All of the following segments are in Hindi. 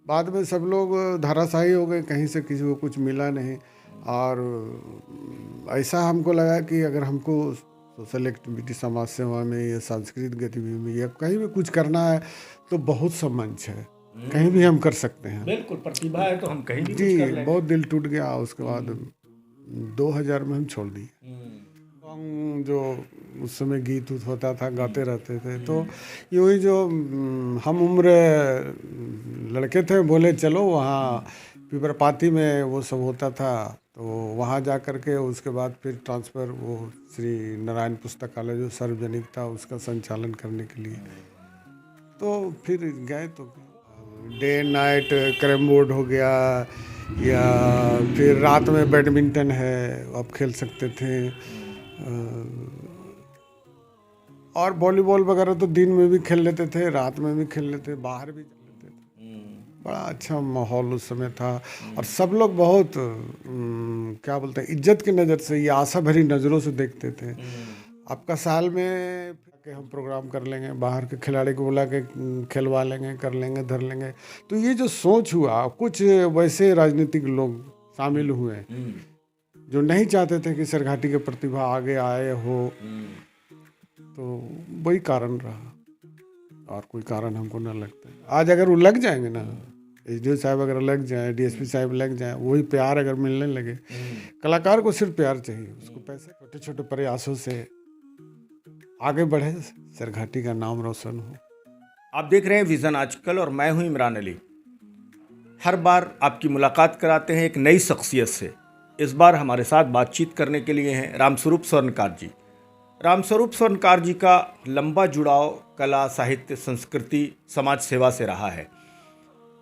बाद में सब लोग धराशायी हो गए, कहीं से किसी को कुछ मिला नहीं। और ऐसा हमको लगा कि अगर हमको सोशल एक्टिविटी, समाज सेवा में या सांस्कृतिक गतिविधि में या कहीं भी कुछ करना है तो बहुत सा मंच है, कहीं भी हम कर सकते हैं। बिल्कुल, प्रतिभा है तो हम कहीं भी कुछ कर जी, लेंगे। बहुत दिल टूट गया। उसके बाद 2000 में हम छोड़ दिए। सॉन्ग जो उस समय गीत उत होता था, गाते रहते थे। तो यूँ ही जो हम उम्र लड़के थे, बोले चलो वहाँ पिपरपाती में वो सब होता था, तो वहाँ जा कर के उसके बाद फिर ट्रांसफ़र वो श्री नारायण पुस्तकालय जो सार्वजनिक था उसका संचालन करने के लिए, तो फिर गए। तो डे नाइट कैरम बोर्ड हो गया, या फिर रात में बैडमिंटन है, आप खेल सकते थे। और वॉलीबॉल वगैरह तो दिन में भी खेल लेते थे, रात में भी खेल लेते, बाहर भी चल लेते थे। बड़ा अच्छा माहौल उस समय था। और सब लोग बहुत क्या बोलते हैं, इज्जत की नज़र से या आशा भरी नज़रों से देखते थे। आपका साल में कि हम प्रोग्राम कर लेंगे, बाहर के खिलाड़ी को बुला के खिलवा लेंगे, कर लेंगे, धर लेंगे। तो ये जो सोच हुआ, कुछ वैसे राजनीतिक लोग शामिल हुए जो नहीं चाहते थे कि सरघाटी के प्रतिभा आगे आए हो, तो वही कारण रहा। और कोई कारण हमको ना लगता है। आज अगर वो लग जाएंगे ना, एसडीओ साहब अगर लग जाए, डीएसपी साहब लग जाए, वही प्यार अगर मिलने लगे, कलाकार को सिर्फ प्यार चाहिए, उसको पैसे, छोटे छोटे प्रयासों से आगे बढ़े, सरघाटी का नाम रोशन हो। आप देख रहे हैं विजन आजकल और मैं हूं इमरान अली। हर बार आपकी मुलाकात कराते हैं एक नई शख्सियत से। इस बार हमारे साथ बातचीत करने के लिए हैं रामस्वरूप स्वर्णकार जी। रामस्वरूप स्वर्णकार जी का लंबा जुड़ाव कला, साहित्य, संस्कृति, समाज सेवा से रहा है।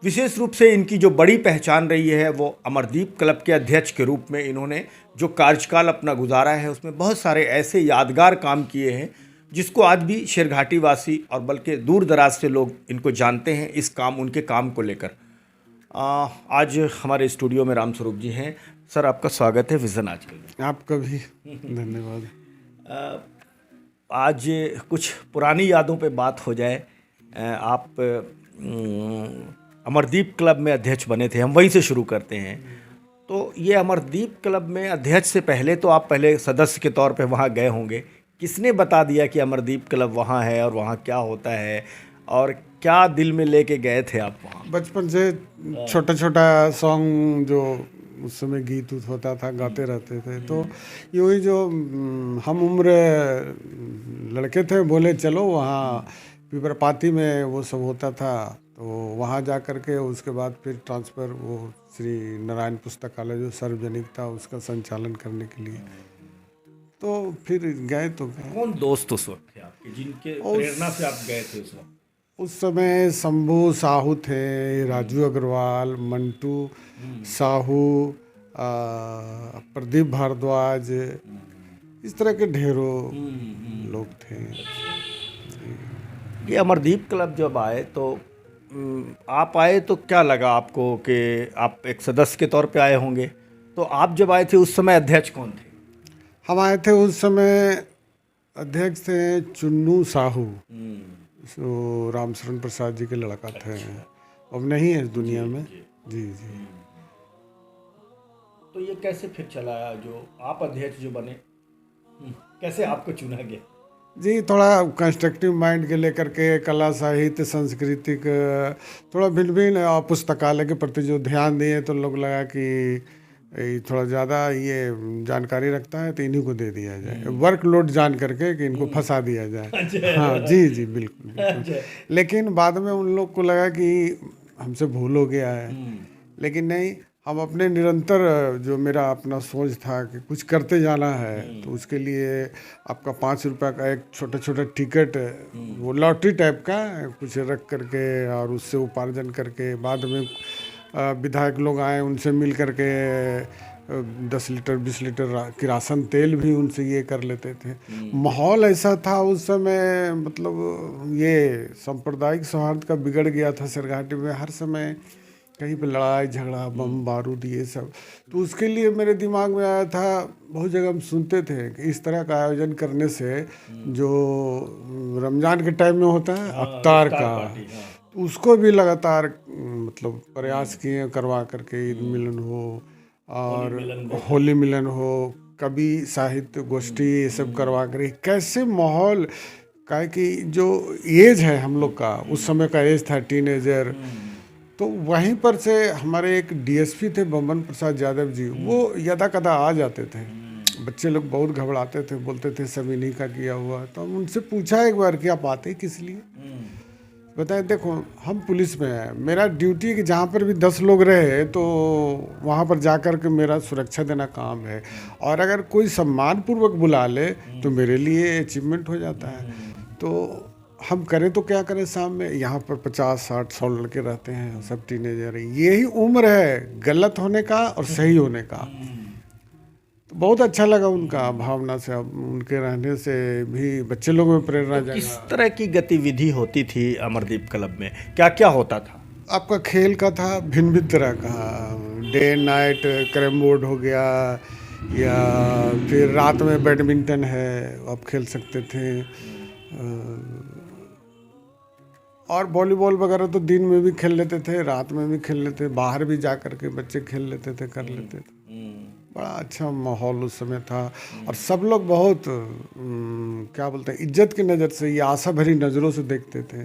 विशेष रूप से इनकी जो बड़ी पहचान रही है वो अमरदीप क्लब के अध्यक्ष के रूप में इन्होंने जो कार्यकाल अपना गुजारा है उसमें बहुत सारे ऐसे यादगार काम किए हैं जिसको आज भी शेरघाटी वासी और बल्कि दूर दराज से लोग इनको जानते हैं इस काम, उनके काम को लेकर। आज हमारे स्टूडियो में रामस्वरूप जी हैं। सर, आपका स्वागत है विजन आजकल में। आपका भी धन्यवाद। आज कुछ पुरानी यादों पे बात हो जाए। आप अमरदीप क्लब में अध्यक्ष बने थे, हम वहीं से शुरू करते हैं। तो ये अमरदीप क्लब में अध्यक्ष से पहले तो आप पहले सदस्य के तौर पे वहाँ गए होंगे। किसने बता दिया कि अमरदीप क्लब वहाँ है और वहाँ क्या होता है, और क्या दिल में लेके गए थे आप वहाँ? बचपन से छोटा छोटा सॉन्ग जो उस समय गीत उत होता था, गाते रहते थे। तो यूँ ही जो हम उम्र लड़के थे, बोले चलो वहाँ पिपरपाती में वो सब होता था, तो वहाँ जा कर के उसके बाद फिर ट्रांसफ़र वो श्री नारायण पुस्तकालय जो सार्वजनिक था उसका संचालन करने के लिए, तो फिर गए। तो गए। कौन दोस्त उस वक्त थे आपके जिनके प्रेरणा से आप गए थे उस वक्त? उस समय शंभू साहू थे, राजू अग्रवाल, मंटू साहू, प्रदीप भारद्वाज, इस तरह के ढेरों लोग थे। ये अमरदीप क्लब जब आए तो आप आए तो क्या लगा आपको कि आप एक सदस्य के तौर पे आए होंगे? तो आप जब आए थे उस समय अध्यक्ष कौन थे? हम आए थे उस समय, अध्यक्ष थे चुन्नू साहू, जो रामशरण प्रसाद जी के लड़का थे। अब नहीं है इस दुनिया में। जी जी। तो ये कैसे फिर चला जो आप अध्यक्ष जो बने? कैसे आपको चुना गया? जी, थोड़ा कंस्ट्रक्टिव माइंड के लेकर के, कला, साहित्य, सांस्कृतिक, थोड़ा भिन्न भिन्न पुस्तकालय के प्रति जो ध्यान दिए, तो लोग लगा कि थोड़ा ज़्यादा ये जानकारी रखता है तो इन्हीं को दे दिया जाए, वर्कलोड जान करके कि इनको फंसा दिया जाए। हाँ जी जी, बिल्कुल बिल्कुल। लेकिन बाद में उन लोग को लगा कि हमसे भूल हो गया है, लेकिन नहीं, हम अपने निरंतर, जो मेरा अपना सोच था कि कुछ करते जाना है, तो उसके लिए आपका 5 रुपये का एक छोटा छोटा टिकट, वो लॉटरी टाइप का कुछ रख करके और उससे उपार्जन करके, बाद में विधायक लोग आए, उनसे मिल करके 10 लीटर 20 लीटर की राशन तेल भी उनसे ये कर लेते थे। माहौल ऐसा था उस समय, मतलब ये सांप्रदायिक सौहार्द का बिगड़ गया था सरघाटी में। हर समय कहीं पे लड़ाई झगड़ा, बम बारूद, ये सब। तो उसके लिए मेरे दिमाग में आया था, बहुत जगह हम सुनते थे कि इस तरह का आयोजन करने से, जो रमज़ान के टाइम में होता है अफ्तार का, तो उसको भी लगातार मतलब प्रयास किए करवा करके ईद मिलन हो और होली मिलन हो, कभी साहित्य गोष्ठी ये सब करवा कर कैसे माहौल का कि जो एज है हम लोग का उस समय का एज था टीनेजर। तो वहीं पर से हमारे एक डीएसपी थे बमन प्रसाद यादव जी, वो यदा कदा आ जाते थे। बच्चे लोग बहुत घबराते थे, बोलते थे सब इन्हीं का किया हुआ। तो हम उनसे पूछा एक बार कि आप आते किस लिए? बताएं देखो हम पुलिस में हैं, मेरा ड्यूटी है कि जहाँ पर भी 10 लोग रहे तो वहाँ पर जा कर के मेरा सुरक्षा देना काम है, और अगर कोई सम्मानपूर्वक बुला ले तो मेरे लिए अचीवमेंट हो जाता है। तो हम करें तो क्या करें, सामने यहाँ पर 50-60-100 लड़के रहते हैं, सब टीनेजर है, यही उम्र है गलत होने का और सही होने का। तो बहुत अच्छा लगा उनका भावना से, अब उनके रहने से भी बच्चे लोगों में प्रेरणा किस जागा। तरह की गतिविधि होती थी अमरदीप क्लब में, क्या क्या होता था? आपका खेल का था भिन्न भिन्न तरह का, डे नाइट कैरम बोर्ड हो गया, या फिर रात में बैडमिंटन है आप खेल सकते थे, और वॉलीबॉल वगैरह तो दिन में भी खेल लेते थे, रात में भी खेल लेते, बाहर भी जा कर के बच्चे खेल लेते थे, कर लेते थे। बड़ा अच्छा माहौल उस समय था, और सब लोग बहुत क्या बोलते हैं इज्जत की नज़र से या आशा भरी नज़रों से देखते थे।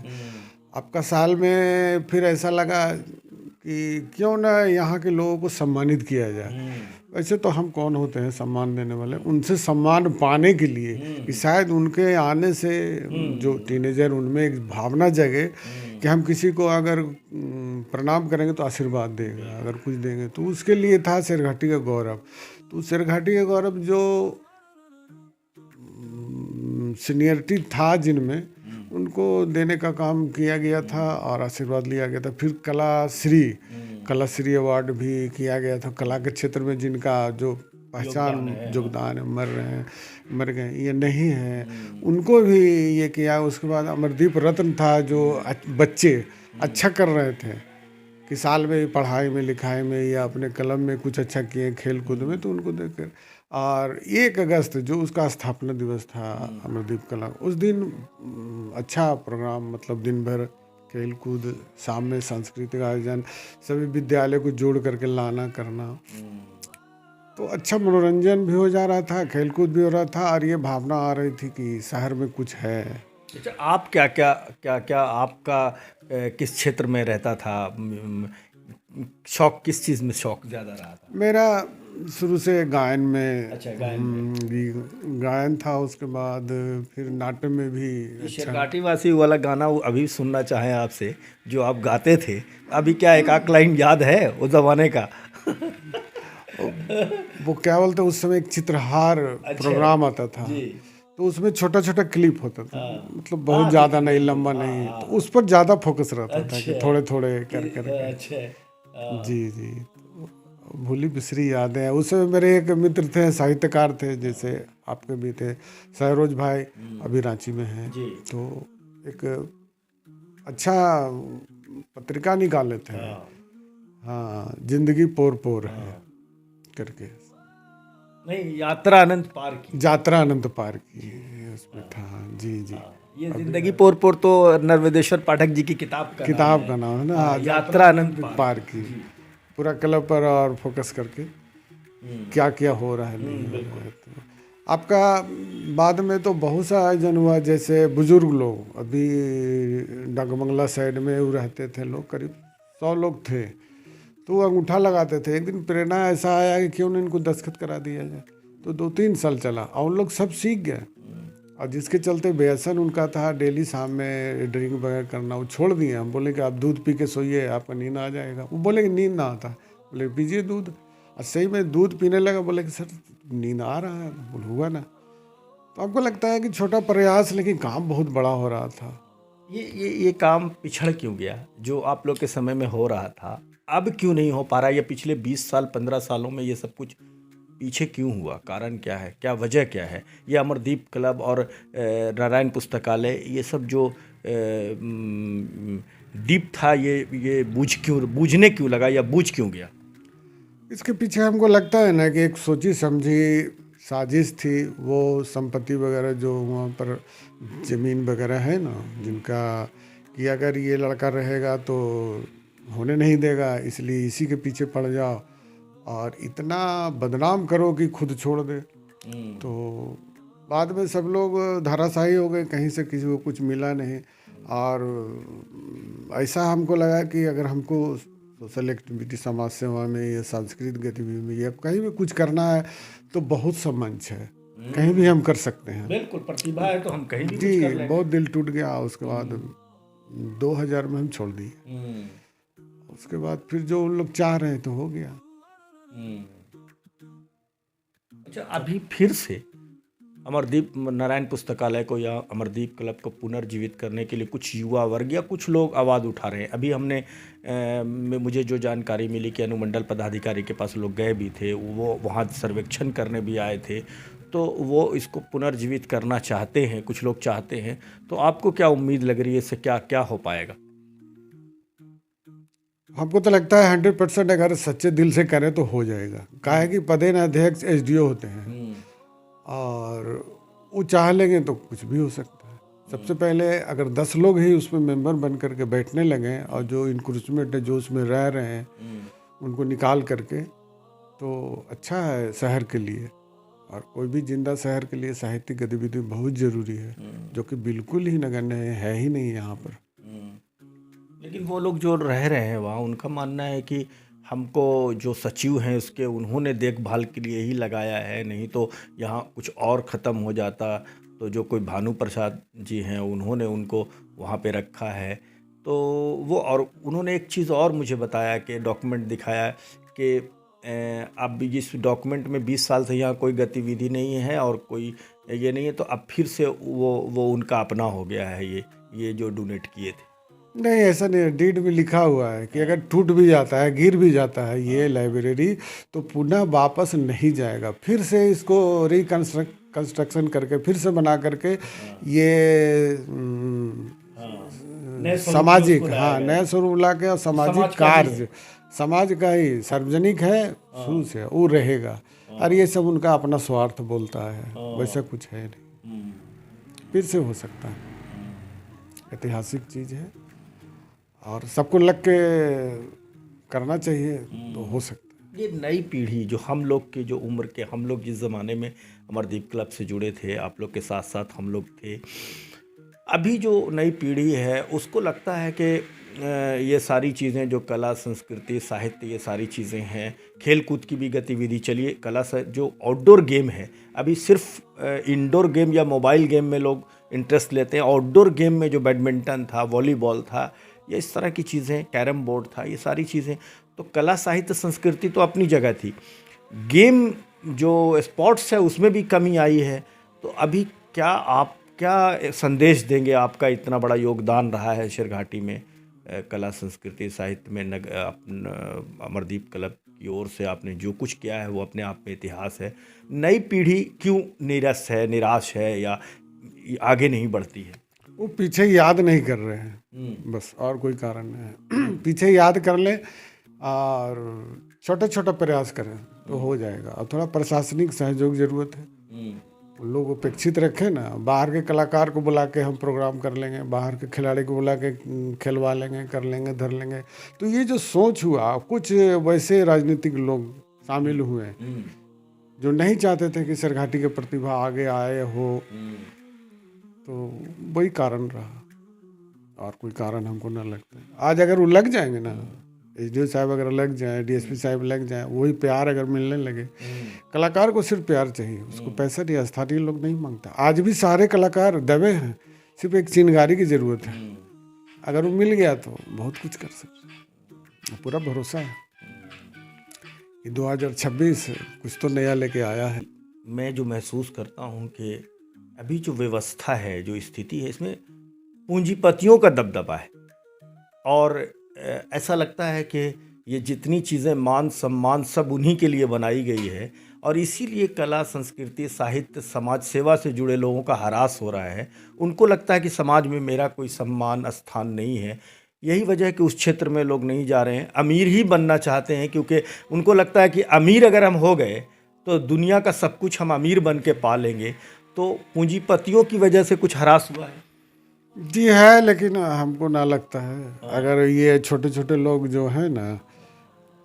आपका साल में फिर ऐसा लगा कि क्यों ना यहाँ के लोगों को सम्मानित किया जाए। वैसे तो हम कौन होते हैं सम्मान देने वाले, उनसे सम्मान पाने के लिए कि शायद उनके आने से जो टीनेजर उनमें एक भावना जगे कि हम किसी को अगर प्रणाम करेंगे तो आशीर्वाद देगा, अगर कुछ देंगे तो उसके लिए था सिरघाटी का गौरव। तो सिरघाटी का गौरव जो सीनियरिटी था जिनमें, उनको देने का काम किया गया था और आशीर्वाद लिया गया था। फिर कला श्री अवार्ड भी किया गया था, कला के क्षेत्र में जिनका जो पहचान योगदान है, मर गए ये नहीं है, उनको भी ये किया। उसके बाद अमरदीप रत्न था, जो बच्चे अच्छा कर रहे थे कि साल में पढ़ाई में लिखाई में या अपने कलम में कुछ अच्छा किए खेल कूद में, तो उनको देखकर। और 1 अगस्त जो उसका स्थापना दिवस था अमरदीप कला, उस दिन अच्छा प्रोग्राम, मतलब दिन भर खेल कूद, शाम में सांस्कृतिक आयोजन, सभी विद्यालय को जोड़ करके लाना करना, तो अच्छा मनोरंजन भी हो जा रहा था, खेल कूद भी हो रहा था, और ये भावना आ रही थी कि शहर में कुछ है। अच्छा, आप क्या आपका किस क्षेत्र में रहता था? शौक किस चीज़ में शौक ज़्यादा रहा था? मेरा शुरू से गायन में, अच्छा, गायन में। गायन था, उसके बाद फिर नाट्य में भी अच्छा। सिरघाटी वासी वाला गाना वो अभी सुनना चाहें आपसे, जो आप गाते थे, अभी क्या एक आध लाइन याद है उस ज़माने का? वो क्या बोलते, उस समय एक चित्रहार प्रोग्राम आता था, तो उसमें छोटा छोटा क्लिप होता था, मतलब बहुत ज़्यादा नहीं, लंबा नहीं, तो उस पर ज़्यादा फोकस रहता था कि थोड़े थोड़े कर कर। जी, भूली बिसरी यादें हैं। उस समय मेरे एक मित्र थे, साहित्यकार थे, जैसे आपके भी थे, सरोज भाई, अभी रांची में हैं। तो एक अच्छा पत्रिका निकाले थे, हाँ, जिंदगी पोर पोर है करके, नहीं, यात्रा अनंत पार की, यात्रा अनंत पार की, उसमें था। जी, ये जिंदगी पोर पोर तो नर्मदेश्वर पाठक जी की किताब का नाम है ना, यात्रा अनंत पार की, पूरा क्लब पर और फोकस करके क्या क्या हो रहा है, नहीं हो रहा है। तो आपका बाद में तो बहुत सा आयोजन हुआ, जैसे बुजुर्ग लोग, अभी डाकबंगला साइड में वो रहते थे लोग, करीब 100 लोग थे, तो वो अंगूठा लगाते थे। एक दिन प्रेरणा ऐसा आया कि क्यों नहीं इनको दस्तखत करा दिया जाए, तो 2-3 साल चला और उन लोग सब सीख गए, और जिसके चलते व्यसन उनका था डेली शाम में ड्रिंक वगैरह करना, वो छोड़ दिए। हम बोले कि आप दूध पी के सोइए, आपका नींद आ जाएगा। वो बोले कि नींद ना आता, बोले पीजिए दूध, और सही में दूध पीने लगा। बोले कि सर नींद आ रहा है, बोले हुआ ना। तो आपको लगता है कि छोटा प्रयास, लेकिन काम बहुत बड़ा हो रहा था। ये काम पिछड़ क्यों गया? जो आप लोग के समय में हो रहा था, अब क्यों नहीं हो पा रहा? ये पिछले 20 साल 15 सालों में ये सब कुछ पीछे क्यों हुआ? कारण क्या है, क्या वजह क्या है? ये अमरदीप क्लब और नारायण पुस्तकालय, ये सब जो डीप था, ये बूझने क्यों लगा, या बूझ क्यों गया? इसके पीछे हमको लगता है ना कि एक सोची समझी साजिश थी। वो संपत्ति वगैरह जो वहाँ पर ज़मीन वगैरह है ना, जिनका कि अगर ये लड़का रहेगा तो होने नहीं देगा, इसलिए इसी के पीछे पड़ जाओ और इतना बदनाम करो कि खुद छोड़ दे। तो बाद में सब लोग धराशायी हो गए, कहीं से किसी को कुछ मिला नहीं। और ऐसा हमको लगा कि अगर हमको सोशल एक्टिविटी, समाज सेवा में या सांस्कृतिक गतिविधि में या कहीं भी कुछ करना है तो बहुत सा मंच है, कहीं भी हम कर सकते हैं। बिल्कुल, प्रतिभा है तो हम कहीं भी जी, कुछ कर लेंगे। बहुत दिल टूट गया। उसके बाद 2000 में हम छोड़ दिए। उसके बाद फिर जो उन लोग चाह रहे हैं तो हो गया। अच्छा, अभी फिर से अमरदीप नारायण पुस्तकालय को या अमरदीप क्लब को पुनर्जीवित करने के लिए कुछ युवा वर्ग या कुछ लोग आवाज़ उठा रहे हैं। अभी हमने मुझे जो जानकारी मिली कि अनुमंडल पदाधिकारी के पास लोग गए भी थे, वो वहाँ सर्वेक्षण करने भी आए थे, तो वो इसको पुनर्जीवित करना चाहते हैं, कुछ लोग चाहते हैं। तो आपको क्या उम्मीद लग रही है, इससे क्या क्या हो पाएगा? हमको तो लगता है 100% अगर सच्चे दिल से करें तो हो जाएगा। काहे है कि पदेन अध्यक्ष एसडीओ होते हैं और वो चाह लेंगे तो कुछ भी हो सकता है। सबसे पहले अगर 10 लोग ही उसमें मेंबर बन करके बैठने लगे और जो इंक्रूचमेंट है, जो उसमें रह रहे हैं, उनको निकाल करके, तो अच्छा है शहर के लिए। और कोई भी जिंदा शहर के लिए साहित्यिक गतिविधि बहुत ज़रूरी है, जो कि बिल्कुल ही नगण्य है ही नहीं यहाँ पर। लेकिन वो लोग जो रह रहे हैं वहाँ, उनका मानना है कि हमको जो सचिव हैं उसके उन्होंने देखभाल के लिए ही लगाया है, नहीं तो यहाँ कुछ और ख़त्म हो जाता। तो जो कोई भानु प्रसाद जी हैं उन्होंने उनको वहाँ पे रखा है। तो वो, और उन्होंने एक चीज़ और मुझे बताया कि डॉक्यूमेंट दिखाया कि अब इस डॉक्यूमेंट में 20 साल से यहाँ कोई गतिविधि नहीं है और कोई ये नहीं है, तो अब फिर से वो उनका अपना हो गया है ये जो डोनेट किए थे। नहीं, ऐसा नहीं है। डीड में लिखा हुआ है कि अगर टूट भी जाता है, गिर भी जाता है ये लाइब्रेरी, तो पुनः वापस नहीं जाएगा। फिर से इसको कंस्ट्रक्शन करके फिर से बना करके ये सामाजिक, हाँ, नया स्वरूप ला के और सामाजिक कार्य, समाज का ही सार्वजनिक है, शुरू से वो रहेगा। और ये सब उनका अपना स्वार्थ बोलता है, वैसा कुछ है नहीं। फिर से हो सकता है, ऐतिहासिक चीज़ है और सबको लग के करना चाहिए तो हो सकता है। ये नई पीढ़ी जो हम लोग की जो उम्र के, हम लोग जिस ज़माने में अमरदीप क्लब से जुड़े थे, आप लोग के साथ साथ हम लोग थे, अभी जो नई पीढ़ी है उसको लगता है कि ये सारी चीज़ें जो कला, संस्कृति, साहित्य, ये सारी चीज़ें हैं, खेल कूद की भी गतिविधि, चलिए कला से जो आउटडोर गेम है, अभी सिर्फ इंडोर गेम या मोबाइल गेम में लोग इंटरेस्ट लेते हैं। आउटडोर गेम में जो बैडमिंटन था, वॉलीबॉल था, ये इस तरह की चीज़ें, कैरम बोर्ड था, ये सारी चीज़ें, तो कला, साहित्य, संस्कृति तो अपनी जगह थी। गेम जो स्पोर्ट्स है उसमें भी कमी आई है। तो अभी क्या संदेश देंगे? आपका इतना बड़ा योगदान रहा है शेरघाटी में कला, संस्कृति, साहित्य में, अमरदीप क्लब की ओर से आपने जो कुछ किया है वो अपने आप में इतिहास है। नई पीढ़ी क्यों निराश है या आगे नहीं बढ़ती है? वो पीछे याद नहीं कर रहे हैं, बस, और कोई कारण नहीं है। पीछे याद कर लें और छोटा छोटा प्रयास करें तो हो जाएगा। और थोड़ा प्रशासनिक सहयोग जरूरत है। लोग अपेक्षित रखें ना, बाहर के कलाकार को बुला के हम प्रोग्राम कर लेंगे, बाहर के खिलाड़ी को बुला के खिलवा लेंगे, कर लेंगे, धर लेंगे। तो ये जो सोच हुआ, कुछ वैसे राजनीतिक लोग शामिल हुए जो नहीं चाहते थे कि शेरघाटी के प्रतिभा आगे आए हो, तो वही कारण रहा और कोई कारण हमको ना लगता। आज अगर वो लग जाएंगे ना, एसडीओ साहब अगर लग जाए, डीएसपी साहब लग जाए, वही प्यार अगर मिलने लगे, कलाकार को सिर्फ प्यार चाहिए, उसको पैसा नहीं, स्थानीय लोग नहीं मांगता। आज भी सारे कलाकार दबे हैं, सिर्फ एक चिनगारी की ज़रूरत है। अगर वो मिल गया तो बहुत कुछ कर सकते हैं। पूरा भरोसा है कि 2026 कुछ तो नया लेके आया है। मैं जो महसूस करता हूँ कि अभी जो व्यवस्था है, जो स्थिति है, इसमें पूंजीपतियों का दबदबा है और ऐसा लगता है कि ये जितनी चीज़ें, मान सम्मान, सब उन्हीं के लिए बनाई गई है और इसीलिए कला, संस्कृति, साहित्य, समाज सेवा से जुड़े लोगों का ह्रास हो रहा है। उनको लगता है कि समाज में मेरा कोई सम्मान, स्थान नहीं है। यही वजह है कि उस क्षेत्र में लोग नहीं जा रहे हैं। अमीर ही बनना चाहते हैं क्योंकि उनको लगता है कि अमीर अगर हम हो गए तो दुनिया का सब कुछ हम अमीर बन के पा लेंगे। तो पूंजीपतियों की वजह से कुछ ह्रास हुआ है। जी है, लेकिन हमको ना लगता है अगर ये छोटे छोटे लोग जो हैं ना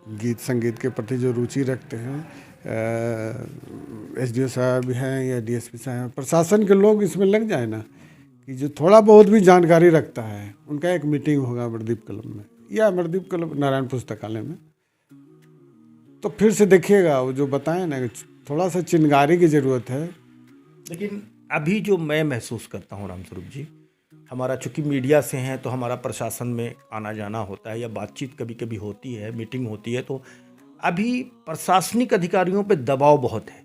गीत संगीत के प्रति जो रुचि रखते हैं, एसडीओ साहब हैं या डीएसपी साहब हैं, प्रशासन के लोग इसमें लग जाए ना, कि जो थोड़ा बहुत भी जानकारी रखता है, उनका एक मीटिंग होगा अमरदीप क्लब में या अमरदीप क्लब नारायण पुस्तकालय में, तो फिर से देखिएगा वो जो बताएं ना, थोड़ा सा चिनगारी की ज़रूरत है। लेकिन अभी जो मैं महसूस करता हूँ रामस्वरूप जी, हमारा चूंकि मीडिया से हैं तो हमारा प्रशासन में आना जाना होता है या बातचीत कभी कभी होती है, मीटिंग होती है, तो अभी प्रशासनिक अधिकारियों पे दबाव बहुत है,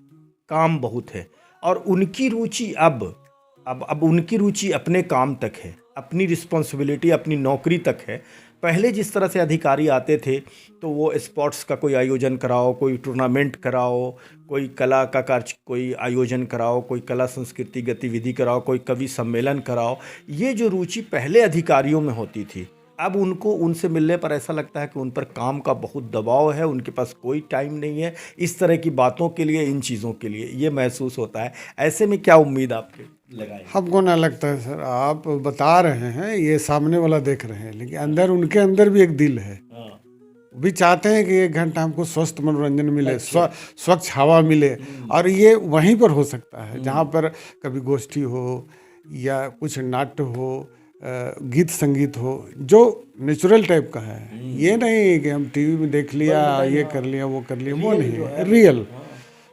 काम बहुत है, और उनकी रुचि अब उनकी रुचि अपने काम तक है, अपनी रिस्पॉन्सिबिलिटी अपनी नौकरी तक है। पहले जिस तरह से अधिकारी आते थे तो वो स्पोर्ट्स का कोई आयोजन कराओ, कोई टूर्नामेंट कराओ, कोई कला का कार्य कोई आयोजन कराओ, कोई कला संस्कृति गतिविधि कराओ, कोई कवि सम्मेलन कराओ, ये जो रुचि पहले अधिकारियों में होती थी, अब उनको उनसे मिलने पर ऐसा लगता है कि उन पर काम का बहुत दबाव है, उनके पास कोई टाइम नहीं है इस तरह की बातों के लिए, इन चीज़ों के लिए, ये महसूस होता है। ऐसे में क्या उम्मीद आपके लगाए? हमको ना लगता है सर, आप बता रहे हैं ये सामने वाला देख रहे हैं, लेकिन अंदर उनके अंदर भी एक दिल है, वो भी चाहते हैं कि 1 घंटा हमको स्वस्थ मनोरंजन मिले, स्वच्छ हवा मिले, और ये वहीं पर हो सकता है जहाँ पर कभी गोष्ठी हो या कुछ नाट्य हो, गीत संगीत हो, जो नेचुरल टाइप का है। ये नहीं कि हम टीवी में देख लिया, ये कर लिया, वो कर लिया, वो नहीं है रियल।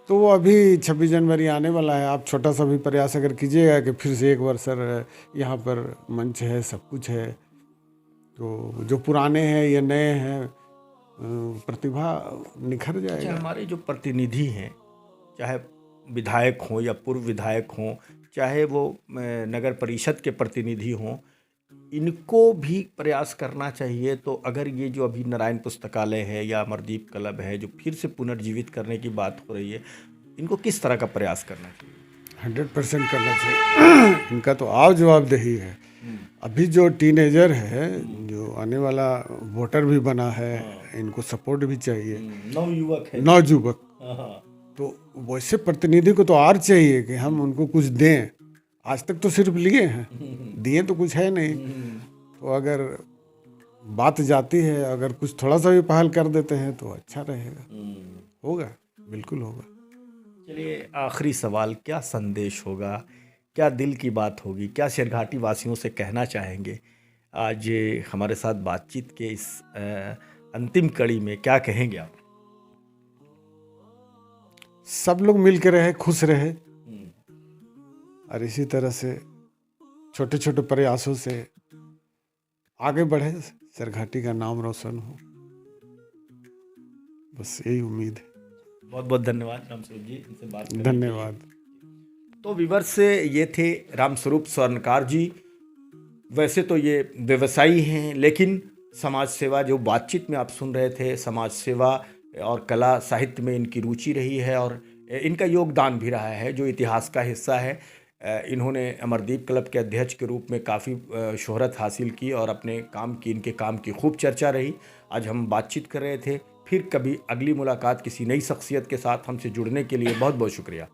तो वो अभी 26 जनवरी आने वाला है, आप छोटा सा भी प्रयास अगर कीजिएगा कि फिर से एक बार सर यहाँ पर मंच है, सब कुछ है, तो जो पुराने हैं या नए हैं, प्रतिभा निखर जाएगा। हमारे जो प्रतिनिधि हैं, चाहे विधायक हों या पूर्व विधायक हों, चाहे वो नगर परिषद के प्रतिनिधि हों, इनको भी प्रयास करना चाहिए। तो अगर ये जो अभी नारायण पुस्तकालय है या अमरदीप क्लब है जो फिर से पुनर्जीवित करने की बात हो रही है, इनको किस तरह का प्रयास करना चाहिए? 100% करना चाहिए। इनका तो आप जवाबदेही है। अभी जो टीनेजर है, जो आने वाला वोटर भी बना है, इनको सपोर्ट भी चाहिए, नवयुवक है, नवयुवक, तो वैसे प्रतिनिधि को तो और चाहिए कि हम उनको कुछ दें। आज तक तो सिर्फ लिए हैं, दिए तो कुछ है नहीं। तो अगर बात जाती है, अगर कुछ थोड़ा सा भी पहल कर देते हैं तो अच्छा रहेगा। होगा, बिल्कुल होगा। चलिए, आखिरी सवाल, क्या संदेश होगा, क्या दिल की बात होगी, क्या शेरघाटी वासियों से कहना चाहेंगे? आज हमारे साथ बातचीत के इस अंतिम कड़ी में क्या कहेंगे आप? सब लोग मिल के रहे, खुश रहे, और इसी तरह से छोटे छोटे प्रयासों से आगे बढ़े, शेरघाटी का नाम रोशन हो, बस यही उम्मीद है। बहुत बहुत धन्यवाद रामस्वरूप जी, इनसे बात करने के लिए। धन्यवाद। तो व्यूअर्स, ये थे रामस्वरूप स्वर्णकार जी। वैसे तो ये व्यवसायी हैं, लेकिन समाज सेवा, जो बातचीत में आप सुन रहे थे, समाज सेवा और कला साहित्य में इनकी रुचि रही है, और इनका योगदान भी रहा है जो इतिहास का हिस्सा है। इन्होंने अमरदीप क्लब के अध्यक्ष के रूप में काफ़ी शोहरत हासिल की और अपने काम की, इनके काम की खूब चर्चा रही। आज हम बातचीत कर रहे थे। फिर कभी अगली मुलाकात किसी नई शख्सियत के साथ। हमसे जुड़ने के लिए बहुत बहुत शुक्रिया।